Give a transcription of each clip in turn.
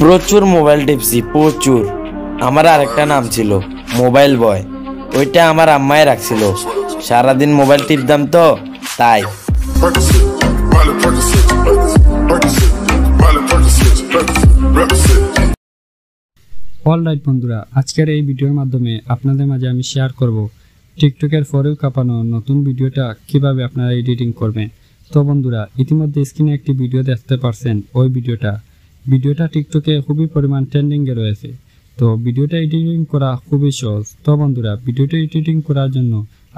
প্রচুর মোবাইল টিপছি, প্রচুর। আমার আরেকটা নাম ছিল মোবাইল বয়, ওইটা আমার আম্মাই রাখছিল। সারাদিন মোবাইল টিপতাম তো তাই। অলরাইট বন্ধুরা, আজকের এই ভিডিওর মাধ্যমে আপনাদের মাঝে আমি শেয়ার করব টিকটকের ফরেও কাঁপানো নতুন ভিডিওটা কিভাবে আপনারা এডিটিং করবেন। তো বন্ধুরা, ইতিমধ্যে স্ক্রিনে একটি ভিডিও দেখতে পারছেন। ওই ভিডিওটা টিকটকে খুবই পরিমাণ ট্রেন্ডিংয়ে রয়েছে। তো ভিডিওটা এডিটিং করা খুবই সহজ। তো বন্ধুরা, ভিডিওটা এডিটিং করার জন্য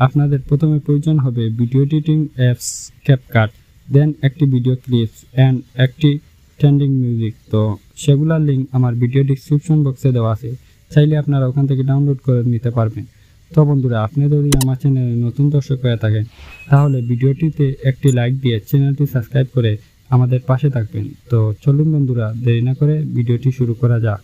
আপনাদের প্রথমে প্রয়োজন হবে ভিডিও এডিটিং অ্যাপস ক্যাপকাট, দেন একটি ভিডিও ক্লিপস অ্যান্ড একটি ট্রেন্ডিং মিউজিক। তো সেগুলোর লিঙ্ক আমার ভিডিও ডিসক্রিপশন বক্সে দেওয়া আছে, চাইলে আপনারা ওখান থেকে ডাউনলোড করে নিতে পারবেন। তো বন্ধুরা, আপনি যদি আমার চ্যানেলে নতুন দর্শক হয়ে থাকেন তাহলে ভিডিওটিতে একটি লাইক দিয়ে চ্যানেলটি সাবস্ক্রাইব করে আমাদের পাশে থাকবেন। তো চলুন বন্ধুরা, দেরি না করে ভিডিওটি শুরু করা যাক।